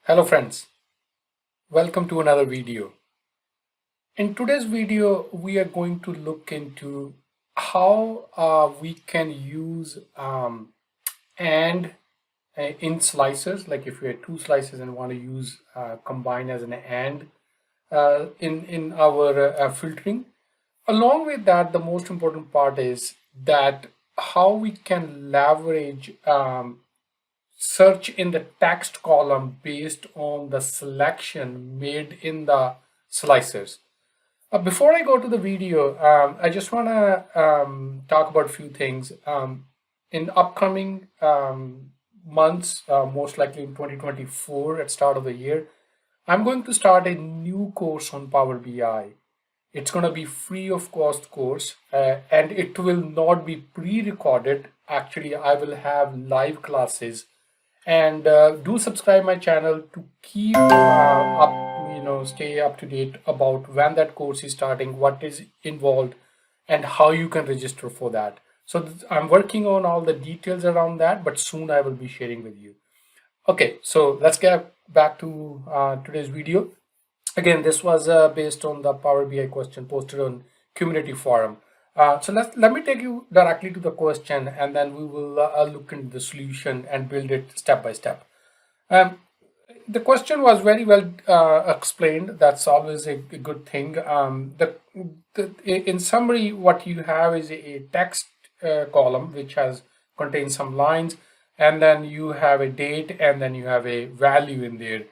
Hello friends, welcome to another video. In today's video, we are going to look into how we can use and in slicers, like if we have two slices and want to use combine as an and in our filtering. Along with that, the most important part is that how we can leverage search in the text column based on the selection made in the slicers. Before I go to the video, I just want to talk about a few things. In upcoming months, most likely in 2024 at start of the year, I'm going to start a new course on Power BI. It's going to be free of cost course and it will not be pre-recorded. Actually, I will have live classes and do subscribe my channel to keep stay up to date about when that course is starting, what is involved, and how you can register for that. So I'm working on all the details around that, but soon I will be sharing with you. Okay, so let's get back to today's video. Again, this was based on the Power BI question posted on community forum. So let me take you directly to the question, and then we will look into the solution and build it step by step. Um, the question was very well explained. That's always a good thing. In summary, what you have is a text column which has contains some lines, and then you have a date, and then you have a value in there.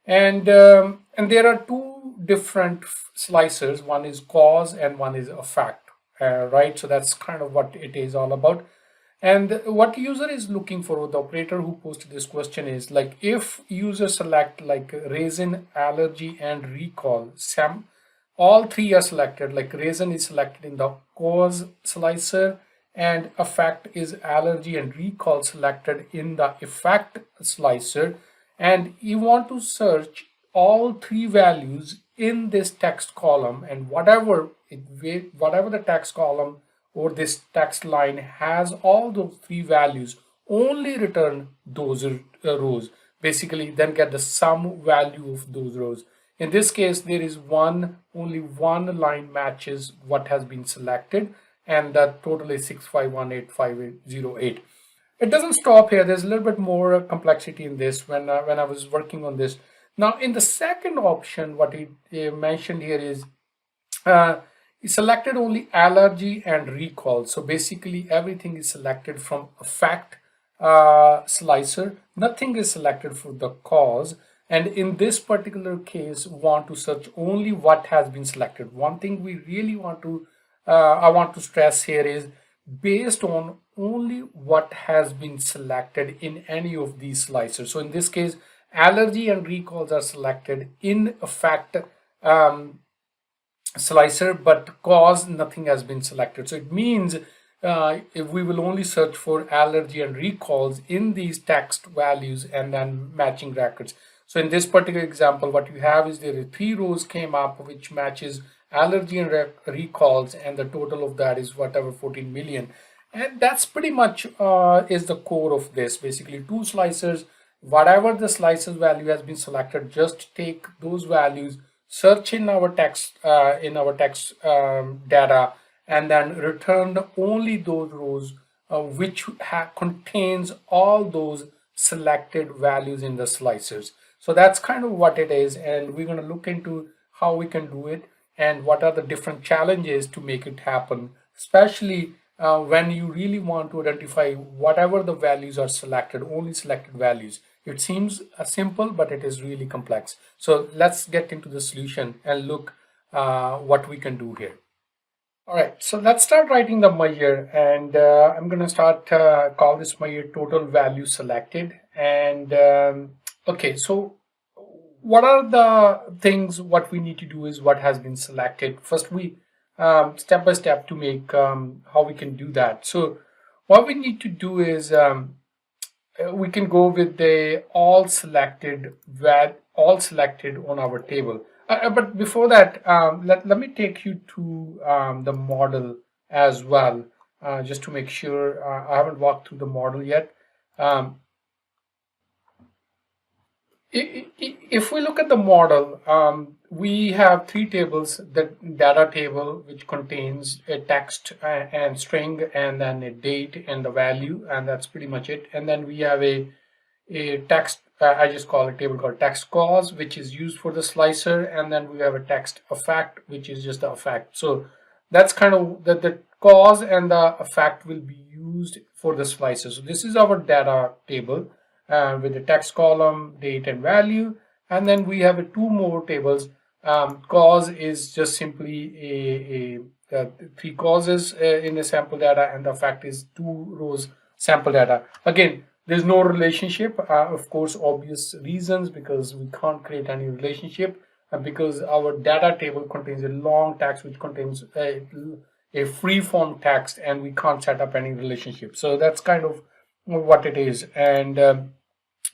And there are two different slicers. One is cause and one is effect, right? So that's kind of what it is all about. And what user is looking for, the operator who posted this question is like, if user select like resin, allergy, and recall, all three are selected. Like resin is selected in the cause slicer, and effect is allergy and recall selected in the effect slicer. And you want to search all three values in this text column, and whatever the text column or this text line has all those three values, only return those rows. Basically, then get the sum value of those rows. In this case, there is only one line matches what has been selected, and the total is 6518508. It doesn't stop here. There's a little bit more complexity in this when I was working on this. Now, in the second option, what he mentioned here is he selected only allergy and recall. So basically, everything is selected from effect slicer. Nothing is selected for the cause. And in this particular case, want to search only what has been selected. One thing we really want to I want to stress here is based on only what has been selected in any of these slicers. So in this case, allergy and recalls are selected in effect slicer, but cause nothing has been selected. So it means if we will only search for allergy and recalls in these text values and then matching records. So in this particular example, what you have is there are three rows came up which matches allergy and recalls, and the total of that is whatever 14 million. And that's pretty much is the core of this. Basically, two slicers, whatever the slicer's value has been selected, just take those values, search in our text data, and then return only those rows which contains all those selected values in the slicers. So that's kind of what it is, and we're going to look into how we can do it and what are the different challenges to make it happen, especially when you really want to identify whatever the values are selected, only selected values. It seems simple, but it is really complex. So let's get into the solution and look what we can do here. All right, so let's start writing the measure, and I'm going to start call this measure total value selected. And okay, so what are the things what we need to do is what has been selected. First, we step by step to make how we can do that. So what we need to do is we can go with the all selected on our table. But before that, let me take you to the model as well, just to make sure. I haven't walked through the model yet. Um, If we look at the model, we have three tables: the data table, which contains a text and string, and then a date and the value, and that's pretty much it. And then we have a text, I just call a table called text cause, which is used for the slicer, and then we have a text effect, which is just the effect. So that's kind of the cause and the effect will be used for the slicer. So this is our data table with the text column, date and value, and then we have two more tables. Cause is just simply three causes in the sample data, and the effect is two rows sample data. Again, there's no relationship, of course, obvious reasons, because we can't create any relationship, because our data table contains a long text which contains a free form text, and we can't set up any relationship. So that's kind of what it is. And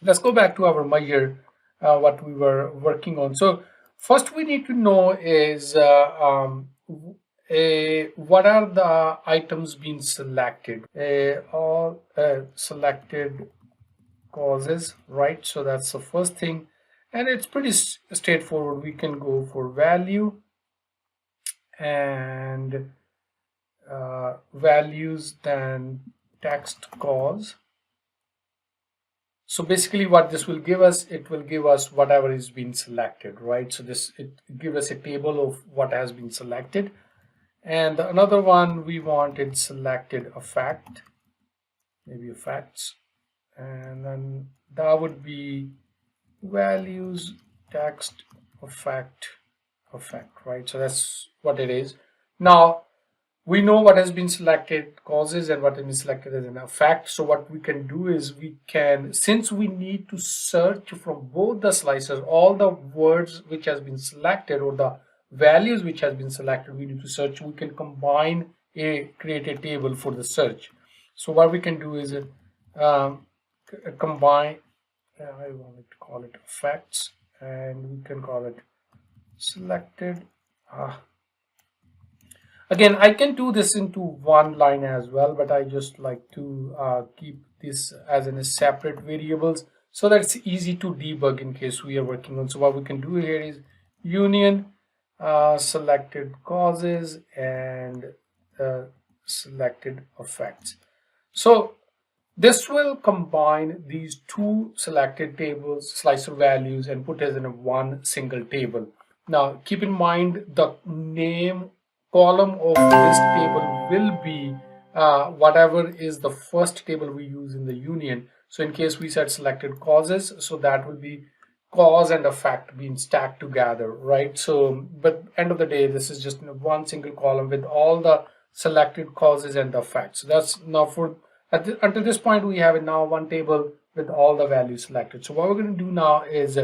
let's go back to our measure, what we were working on. So first we need to know is what are the items being selected? All selected causes, right? So that's the first thing, and it's pretty straightforward. We can go for value and values, then text cause. So basically what this will give us, it will give us whatever is being selected, right? So it gives us a table of what has been selected. And another one we wanted selected effect, maybe effects, and then that would be values, text, effect, right? So that's what it is. Now we know what has been selected causes and what has been selected as an effect. So what we can do is we can, since we need to search from both the slicers, all the words which has been selected or the values which has been selected, we need to search. We can combine create a table for the search. So what we can do is combine, I wanted to call it effects, and we can call it selected. Again, I can do this into one line as well, but I just like to keep this as in a separate variables so that it's easy to debug in case we are working on. So what we can do here is union selected causes and selected effects. So this will combine these two selected tables, slicer values, and put as in a one single table. Now keep in mind the name column of this table will be whatever is the first table we use in the union. So in case we said selected causes, so that will be cause and effect being stacked together, right? So but end of the day, this is just one single column with all the selected causes and the effects. So that's now for until this point we have now one table with all the values selected. So what we're going to do now is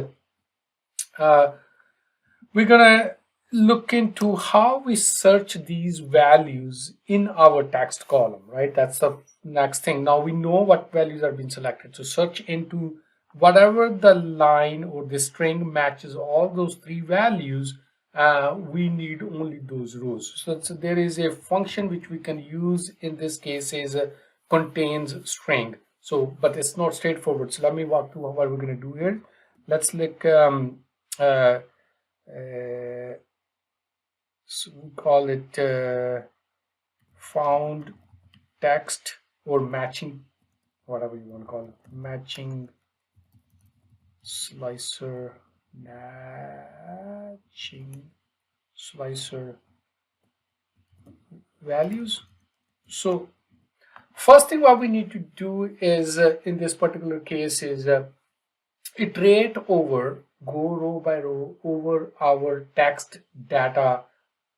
we're gonna look into how we search these values in our text column, right? That's the next thing. Now we know what values are being selected. So search into whatever the line or the string matches all those three values. We need only those rows. So there is a function which we can use in this case is contains string. So, but it's not straightforward. So let me walk through what we're going to do here. Let's look. So we call it found text or matching, whatever you want to call it, matching slicer, matching slicer values. So first thing what we need to do is in this particular case is iterate over, go row by row over our text data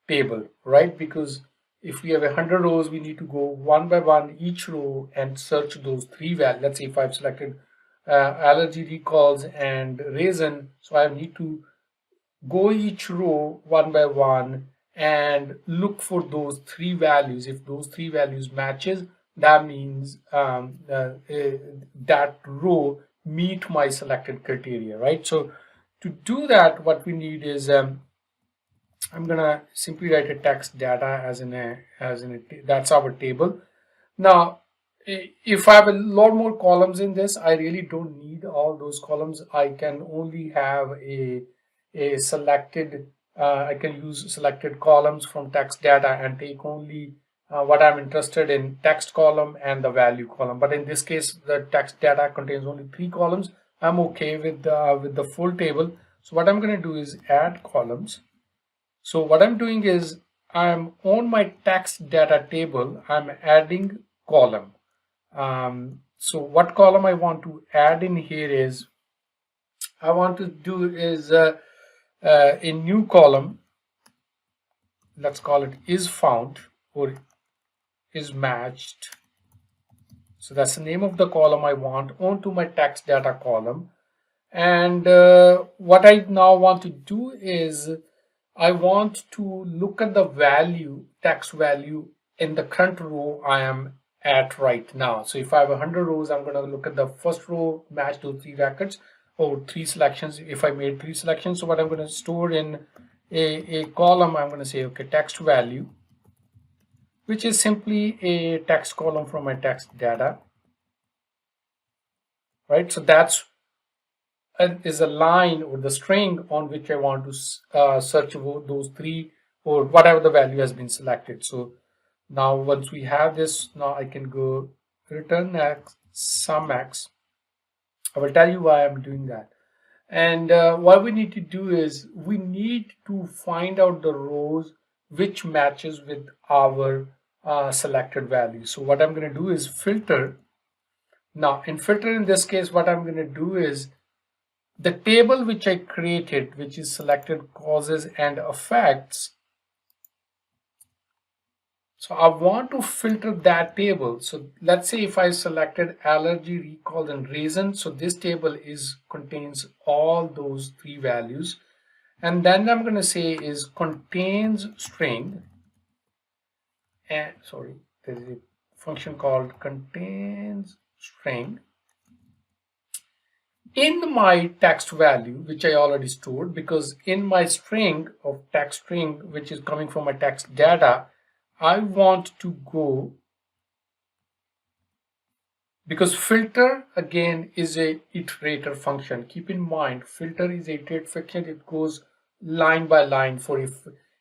table, right? Because if we have 100 rows, we need to go one by one each row and search those three values. Let's say if I've selected allergy recalls and raisin, so I need to go each row one by one and look for those three values. If those three values matches, that means that row meet my selected criteria, right? So to do that, what we need is I'm gonna simply write a text data as in a that's our table. Now if I have a lot more columns in this, I really don't need all those columns. I can only have a selected, I can use selected columns from text data and take only what I'm interested in, text column and the value column. But in this case, the text data contains only 3 columns. I'm okay with the full table. So what I'm going to do is add columns. So what I'm doing is I'm on my text data table, I'm adding column. So what column I want to add in here is, I want to do is a new column. Let's call it is found or is matched. So that's the name of the column I want onto my text data column. And what I now want to do is I want to look at the value, text value in the current row I am at right now. So if I have 100 rows, I'm going to look at the first row, match those 3 records or 3 selections. If I made 3 selections, so what I'm going to store in a column, I'm going to say, okay, text value, which is simply a text column from my text data, right? So that's is a line or the string on which I want to search for those 3 or whatever the value has been selected. So now once we have this, now I can go return x sum x. I will tell you why I'm doing that. And what we need to do is we need to find out the rows which matches with our selected value. So what I'm going to do is filter. Now in filter, in this case, what I'm going to do is the table which I created, which is selected causes and effects. So I want to filter that table. So let's say if I selected allergy, recall, and reason. So this table contains all those 3 values. And then I'm going to say is contains string. And sorry, there is a function called contains string in my text value, which I already stored, because in my string of text string, which is coming from my text data, I want to go, because filter again is a iterator function. Keep in mind, filter is a iterator function. It goes line by line. For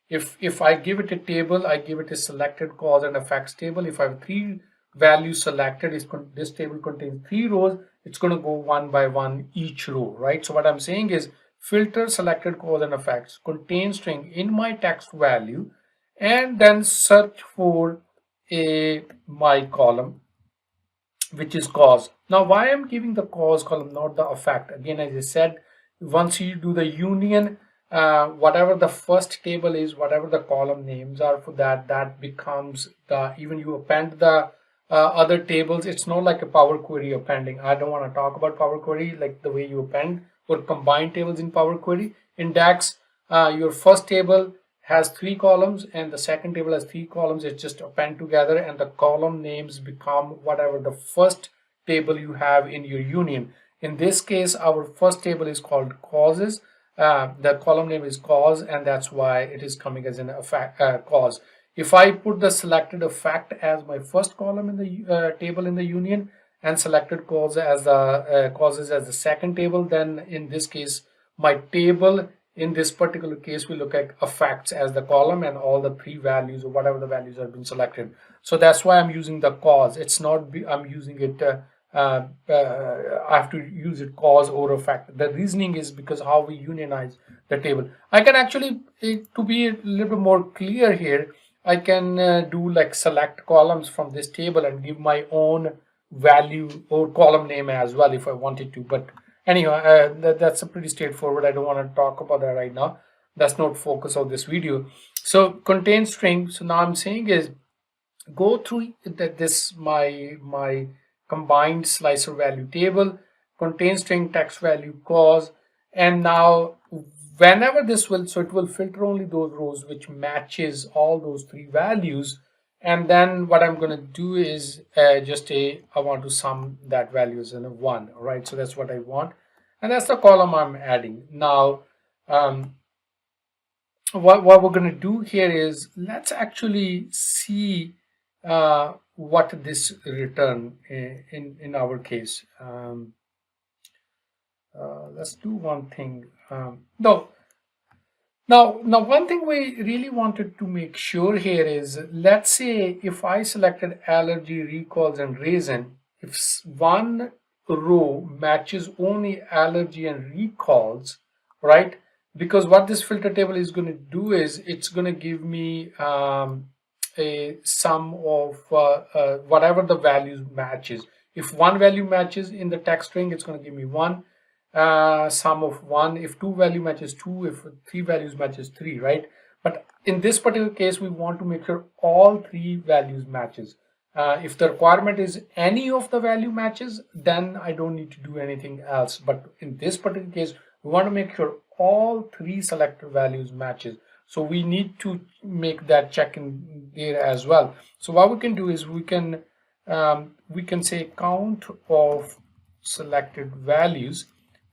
if I give it a table, I give it a selected cause and effects table. If I have 3 values selected, this table contains 3 rows. It's going to go one by one each row, right? So what I'm saying is filter selected cause and effects, contain string in my text value, and then search for my column, which is cause. Now why I'm giving the cause column, not the effect? Again, as I said, once you do the union, whatever the first table is, whatever the column names are for that, that becomes the, even you append the other tables. It's not like a Power Query appending. I don't want to talk about Power Query, like the way you append or combine tables in Power Query. In DAX, your first table has 3 columns and the second table has 3 columns. It's just append together and the column names become whatever the first table you have in your union. In this case, our first table is called causes. The column name is cause, and that's why it is coming as an effect, cause. If I put the selected effect as my first column in the table in the union and selected cause as the causes as the second table, then in this case my table in this particular case we look at effects as the column and all the 3 values or whatever the values have been selected. So that's why I'm using the cause. It's not I'm using it I have to use it cause or effect. The reasoning is because how we unionize the table. I can actually, to be a little bit more clear here, I can do like select columns from this table and give my own value or column name as well if I wanted to. But anyhow, that's a pretty straightforward. I don't want to talk about that right now. That's not focus of this video. So contain string. So now I'm saying is go through this my combined slicer value table, contain string text value cause, and now whenever this will, so it will filter only those rows which matches all those 3 values. And then what I'm going to do is I want to sum that value as in a 1, right? So that's what I want, and that's the column I'm adding. Now what we're going to do here is let's actually see what this return in our case. Let's do one thing. No, now, one thing we really wanted to make sure here is, let's say if I selected allergy, recalls, and reason, if one row matches only allergy and recalls, right? Because what this filter table is going to do is it's going to give me a sum of whatever the values matches. If one value matches in the text string, it's going to give me one sum of 1. If two value matches 2, if three values matches 3, right? But in this particular case, we want to make sure all three values matches. If the requirement is any of the value matches, then I don't need to do anything else. But in this particular case, we want to make sure all three selected values matches. So we need to make that check in there as well. So what we can do is we can say count of selected values,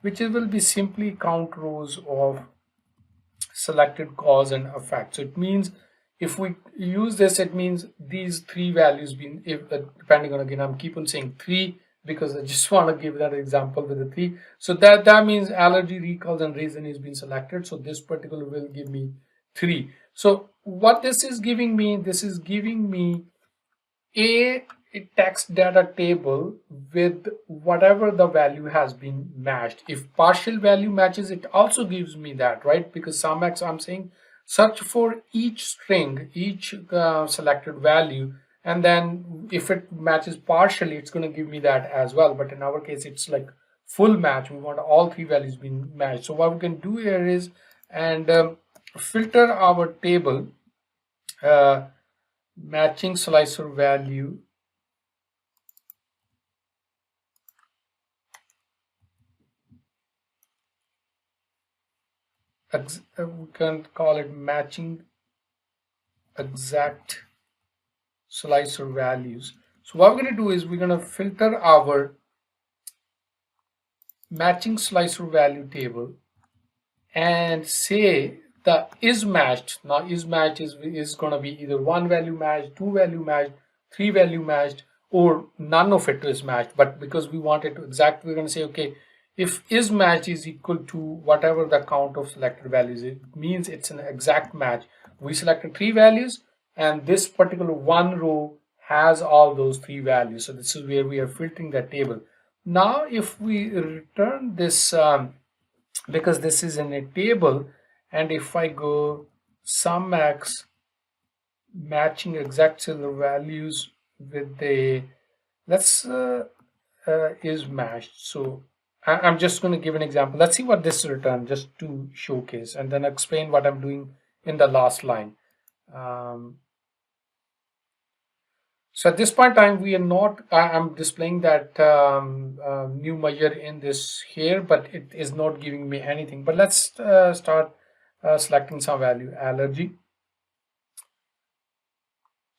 which will be simply count rows of selected cause and effect. So it means if we use this, it means these three values being, if depending on, again, I'm keep on saying 3 because I just want to give that example with the 3. So that means allergy, recalls, and reason is being selected. So this particular will give me 3. So what this is giving me, this is giving me a text data table with whatever the value has been matched. If partial value matches, it also gives me that, right? Because SUMX, I'm saying search for each string, each selected value, and then if it matches partially, it's going to give me that as well. But in our case, it's like full match. We want all three values being matched. So what we can do here is filter our table matching slicer value we can call it matching exact slicer values. So what we're going to do is we're going to filter our matching slicer value table and say the is matched. Now is matched is going to be either one value matched, two value matched, three value matched, or none of it is matched. But because we want it to exact, we're going to say, okay, if is matched is equal to whatever the count of selected values, it means it's an exact match. We selected three values and this particular one row has all those three values. So this is where we are filtering that table. Now if we return this, because this is in a table, and if I go SUMX matching exact similar values with the, let's is matched. So I'm just going to give an example. Let's see what this return, just to showcase, and then explain what I'm doing in the last line. So at this point in time, we are not, I'm displaying that new measure in this here, but it is not giving me anything. But let's start selecting some value, allergy.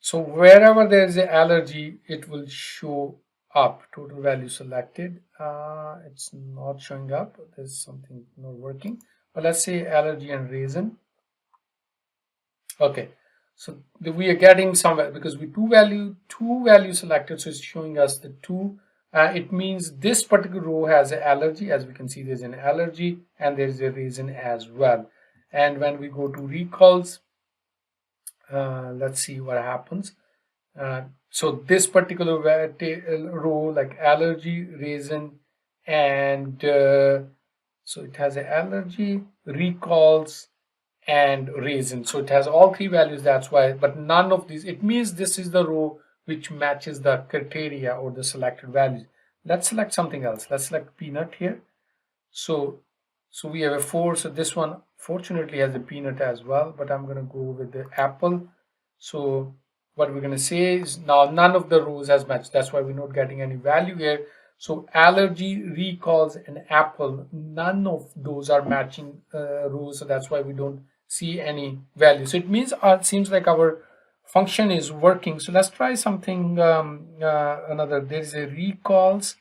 So wherever there is an allergy, it will show up. Total value selected. It's not showing up. There's something not working. But let's say allergy and reason. Okay. So we are getting somewhere because we two value selected, so it's showing us the 2. It means this particular row has an allergy. As we can see, there's an allergy and there's a reason as well. And when we go to recalls, let's see what happens. So this particular row, like allergy, reason, and so it has an allergy, recalls, and reason. So it has all three values, that's why, but none of these, it means this is the row which matches the criteria or the selected values. Let's select something else. Let's select peanut here. So we have a 4. So this one fortunately has a peanut as well, but I'm going to go with the apple. So what we're going to say is now none of the rows has matched. That's why we're not getting any value here. So allergy, recalls, and apple, none of those are matching rows. So that's why we don't see any value. So it means it seems like our function is working. So let's try something another. There's a recalls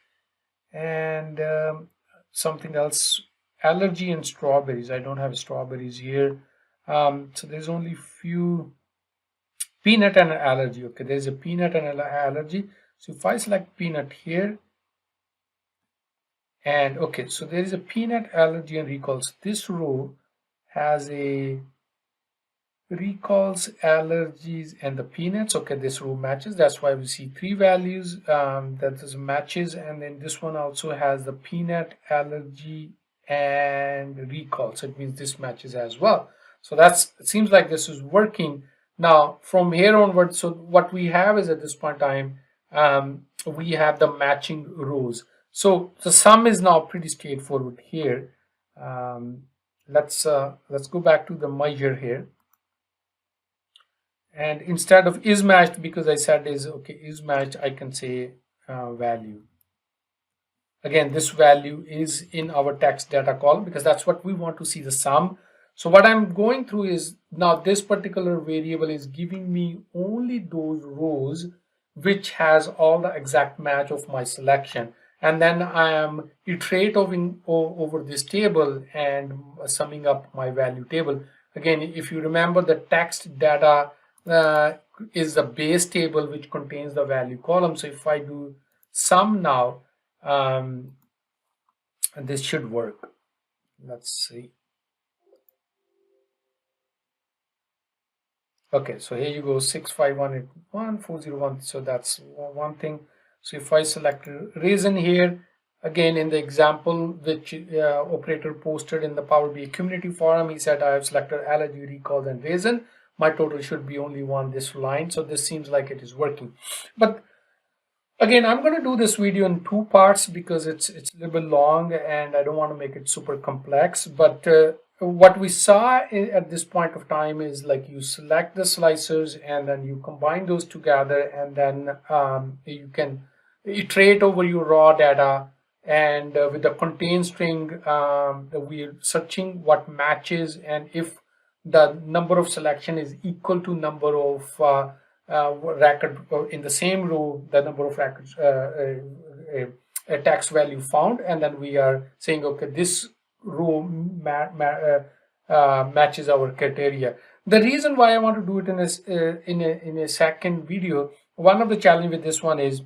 and something else, allergy and strawberries. I don't have strawberries here. So there's only few peanut and allergy. Okay, there's a peanut and allergy. So if I select peanut here, and okay, so there is a peanut allergy and recalls. This row has a recalls, allergies, and the peanuts. Okay, this row matches. That's why we see three values that is matches, and then this one also has the peanut allergy and recall. So it means this matches as well. So that's, it seems like this is working. Now from here onwards, so what we have is at this point in time, we have the matching rows. So the sum is now pretty straightforward here. Let's go back to the measure here. And instead of is matched, because I said is okay, is matched, I can say value. Again, this value is in our text data column because that's what we want to see, the sum. So what I'm going through is now this particular variable is giving me only those rows which has all the exact match of my selection, and then I am iterating over this table and summing up my value table. Again, if you remember, the text data is the base table which contains the value column. So if I do sum now, this should work. Let's see. Okay, so here you go, 65181 So that's one thing. So if I select reason here, again in the example which operator posted in the Power BI community forum, he said I have selected allergy, recalls, and reason. My total should be only one, this line. So this seems like it is working. But again, I'm going to do this video in two parts because it's a little bit long and I don't want to make it super complex. But what we saw at this point of time is like you select the slicers and then you combine those together, and then you can iterate over your raw data. And with the contain string, we're searching what matches, and if the number of selection is equal to number of record in the same row, the number of records, a text value found, and then we are saying, okay, this row matches our criteria. The reason why I want to do it in a second video, one of the challenge with this one is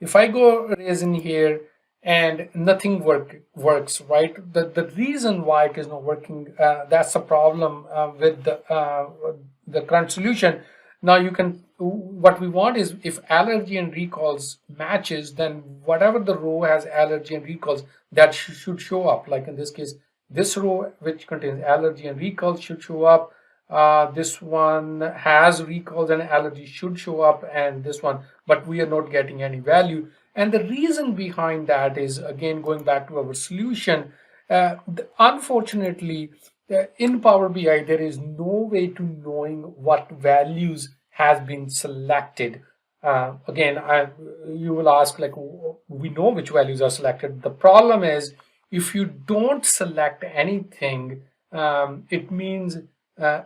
if I go raise in here and nothing works, right? The reason why it is not working, that's a problem with the current solution. Now you can, what we want is if allergy and recalls matches, then whatever the row has allergy and recalls, that should show up. Like in this case, this row which contains allergy and recalls should show up. This one has recalls and allergy should show up, and this one, but we are not getting any value. And the reason behind that is, again, going back to our solution, unfortunately, in Power BI, there is no way to knowing what values has been selected. Again, you will ask, like, we know which values are selected. The problem is, if you don't select anything, it means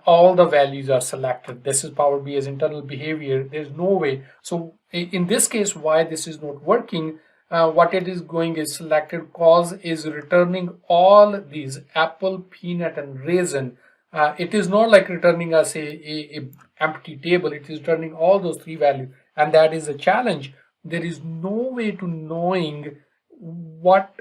all the values are selected. This is Power BI's internal behavior. There's no way. So in this case, why this is not working, what it is going is selected cause is returning all these apple, peanut, and raisin. It is not like returning us a empty table. It is returning all those three values, and that is a challenge. There is no way to knowing what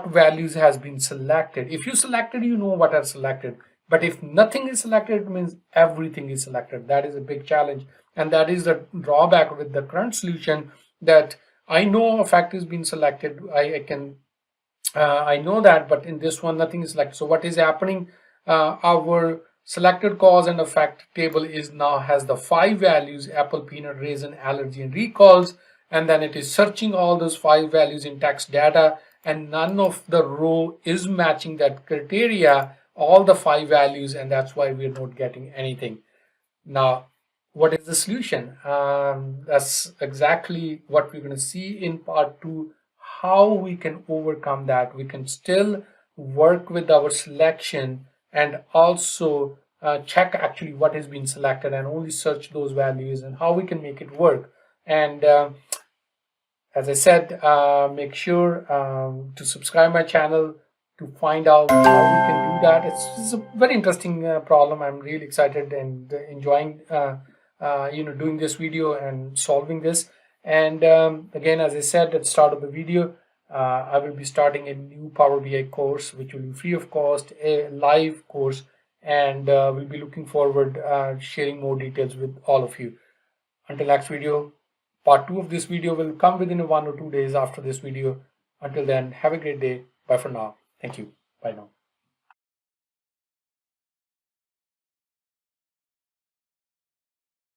values has been selected. If you selected, you know what are selected. But if nothing is selected, it means everything is selected. That is a big challenge. And that is the drawback with the current solution, that I know a fact has been selected. I know that, but in this one, nothing is selected. So what is happening? Our selected cause and effect table is now has the five values: apple, peanut, raisin, allergy, and recalls. And then it is searching all those five values in text data, and none of the row is matching that criteria, all the five values, and that's why we're not getting anything. Now, what is the solution? That's exactly what we're going to see in part two, how we can overcome that. We can still work with our selection and also check actually what has been selected and only search those values, and how we can make it work. And as I said, make sure to subscribe my channel, to find out how we can do that. It's a very interesting problem. I'm really excited and enjoying doing this video and solving this. And again, as I said at the start of the video, I will be starting a new Power BI course, which will be free of cost, a live course, and we'll be looking forward sharing more details with all of you. Until next video, part 2 of this video will come within 1 or 2 days after this video. Until then, have a great day. Bye for now. Thank you. Bye now.